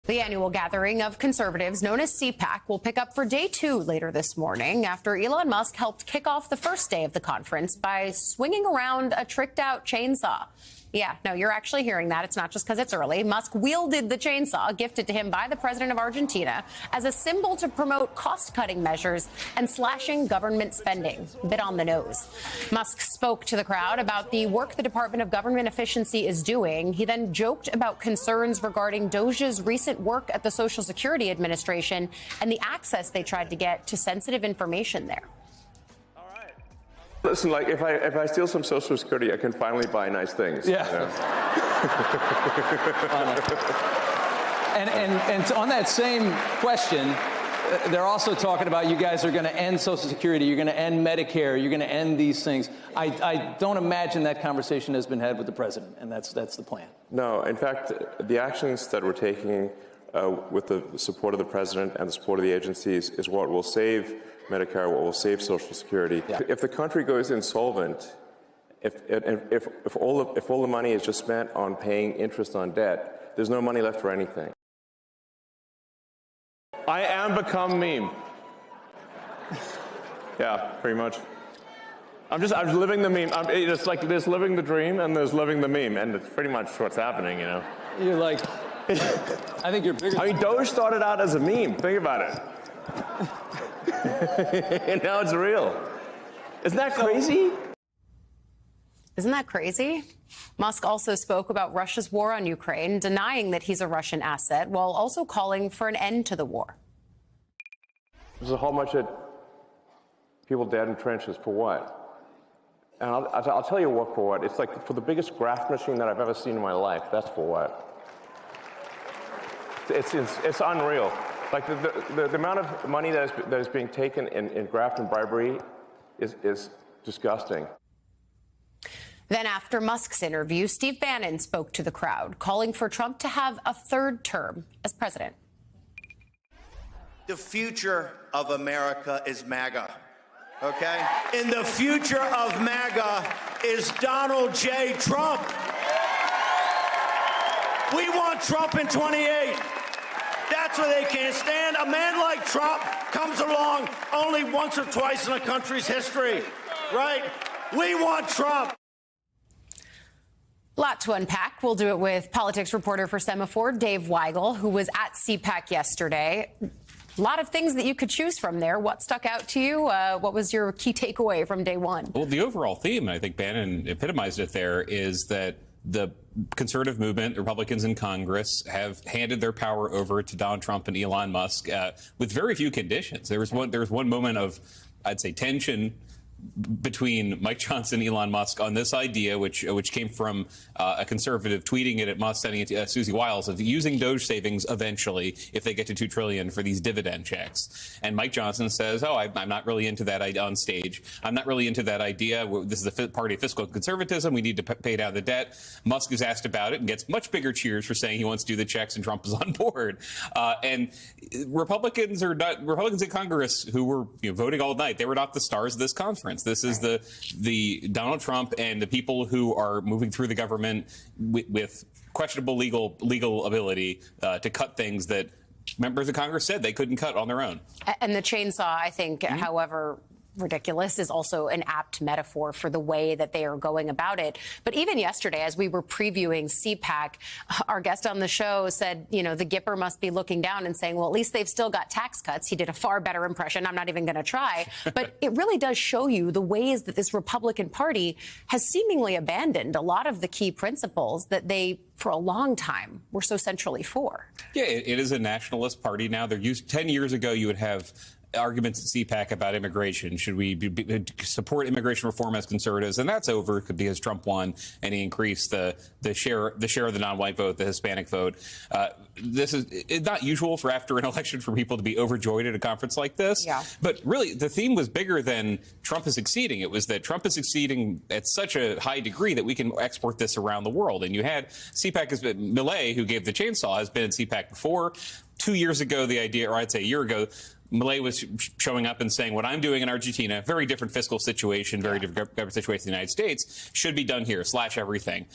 The annual gathering of conservatives, known as CPAC, will pick up for day 2 later this morning after Elon Musk helped kick off the first day of the conference by swinging around a tricked-out chainsaw. Yeah, no, you're actually hearing that. It's not just because it's early. Musk wielded the chainsaw gifted to him by the president of Argentina as a symbol to promote cost-cutting measures and slashing government spending. A bit on the nose. Musk spoke to the crowd about the work the Department of Government Efficiency is doing. He then joked about concerns regarding Doge's recent work at the Social Security Administration and the access they tried to get to sensitive information there. Listen, like if I steal some Social Security, I can finally buy nice things. Yeah. You know? and on that same question, they're also talking about you guys are going to end Social Security, you're going to end Medicare, you're going to end these things. I don't imagine that conversation has been had with the president, and that's the plan. No, in fact, the actions that we're taking with the support of the president and the support of the agencies is what will save Medicare, what will save Social Security. Yeah. If the country goes insolvent, if all the money is just spent on paying interest on debt, there's no money left for anything. I am become meme. Yeah, pretty much. I'm living the meme. It's like there's living the dream and there's living the meme, and it's pretty much what's happening, you know. You're like, I think you're bigger. I mean, Doge started out as a meme. Think about it. And now it's real. Isn't that crazy? Isn't that crazy? Musk also spoke about Russia's war on Ukraine, denying that he's a Russian asset, while also calling for an end to the war. There's a whole bunch of people dead in trenches for what? And I'll tell you what for what. It's like for the biggest graft machine that I've ever seen in my life. That's for what? It's unreal. Like the amount of money that is being taken in graft and bribery is disgusting. Then after Musk's interview, Steve Bannon spoke to the crowd, calling for Trump to have a third term as president. The future of America is MAGA, okay? And the future of MAGA is Donald J. Trump. We want Trump in 28. That's what they can't stand. A man like Trump comes along only once or twice in a country's history, right? We want Trump. Lot to unpack. We'll do it with politics reporter for Semaphore, Dave Weigel, who was at CPAC yesterday. A lot of things that you could choose from there. What stuck out to you? What was your key takeaway from day one? Well, the overall theme, and I think Bannon epitomized it there, is that the conservative movement, the Republicans in Congress, have handed their power over to Donald Trump and Elon Musk with very few conditions. There was one moment of, I'd say, tension between Mike Johnson and Elon Musk on this idea, which came from a conservative tweeting it at Musk, sending it to Susie Wiles, of using Doge savings eventually if they get to $2 trillion for these dividend checks. And Mike Johnson says, I'm not really into that idea on stage. I'm not really into that idea. This is the party of fiscal conservatism. We need to pay down the debt. Musk is asked about it and gets much bigger cheers for saying he wants to do the checks, and Trump is on board. And Republicans in Congress who were voting all night, they were not the stars of this conference. This is the Donald Trump and the people who are moving through the government with questionable legal ability to cut things that members of Congress said they couldn't cut on their own. And the chainsaw, I think, however ridiculous, is also an apt metaphor for the way that they are going about it. But even yesterday, as we were previewing CPAC, our guest on the show said, the Gipper must be looking down and saying, well, at least they've still got tax cuts. He did a far better impression. I'm not even going to try. But it really does show you the ways that this Republican Party has seemingly abandoned a lot of the key principles that they, for a long time, were so centrally for. Yeah, it is a nationalist party now. They're used 10 years ago. You would have arguments at CPAC about immigration. Should we support immigration reform as conservatives? And that's over because Trump won and he increased the share of the non-white vote, the Hispanic vote. This is not usual for after an election for people to be overjoyed at a conference like this. Yeah. But really, the theme was bigger than Trump is succeeding. It was that Trump is succeeding at such a high degree that we can export this around the world. And you had CPAC, Milei, who gave the chainsaw, has been in CPAC before. 2 years ago, the idea, or I'd say a year ago, Milei was showing up and saying, what I'm doing in Argentina, very different fiscal situation, very different government situation in the United States, should be done here, slash everything.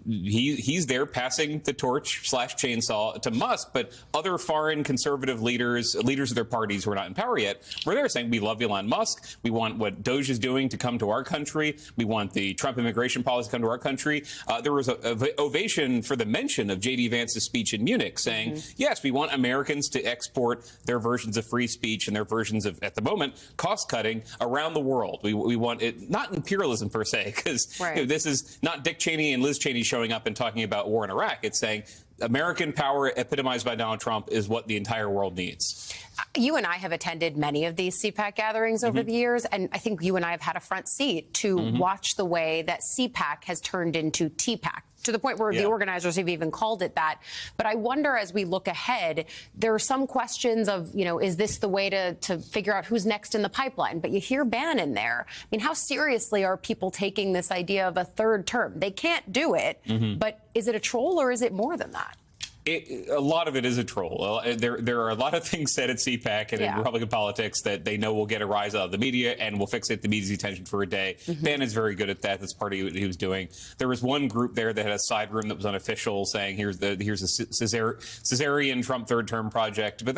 he's there passing the torch / chainsaw to Musk, but other foreign conservative leaders of their parties who are not in power yet, were there saying we love Elon Musk, we want what Doge is doing to come to our country, we want the Trump immigration policy to come to our country. There was an ovation for the mention of J.D. Vance's speech in Munich, saying, yes, we want Americans to export their versions of free speech and their versions of, at the moment, cost cutting around the world. We want it, not imperialism per se, because this is not Dick Cheney and Liz Cheney showing up and talking about war in Iraq. It's saying American power epitomized by Donald Trump is what the entire world needs. You and I have attended many of these CPAC gatherings over the years, and I think you and I have had a front seat to watch the way that CPAC has turned into TPAC, to the point where the organizers have even called it that. But I wonder, as we look ahead, there are some questions of, is this the way to figure out who's next in the pipeline? But you hear Bannon there. I mean, how seriously are people taking this idea of a third term? They can't do it, but is it a troll or is it more than that? A lot of it is a troll. There are a lot of things said at CPAC and in Republican politics that they know will get a rise out of the media and will fixate the media's attention for a day. Bannon's very good at that. That's part of what he was doing. There was one group there that had a side room that was unofficial, saying here's a Caesarean Trump third term project. But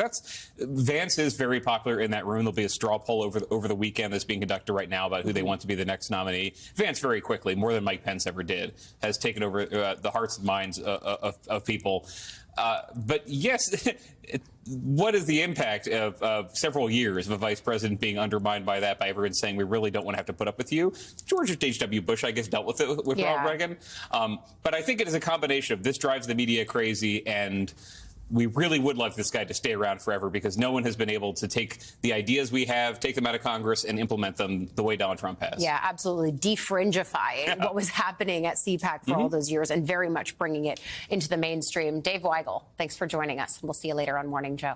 Vance is very popular in that room. There'll be a straw poll over the weekend that's being conducted right now about who they want to be the next nominee. Vance very quickly, more than Mike Pence ever did, has taken over the hearts and minds of people. But yes, what is the impact of several years of a vice president being undermined by that, by everyone saying we really don't want to have to put up with you? George H.W. Bush, I guess, dealt with it with Ronald Reagan. But I think it is a combination of this drives the media crazy, and we really would love this guy to stay around forever, because no one has been able to take the ideas we have, take them out of Congress, and implement them the way Donald Trump has. Yeah, absolutely. Defringifying what was happening at CPAC for all those years and very much bringing it into the mainstream. Dave Weigel, thanks for joining us. We'll see you later on Morning Joe.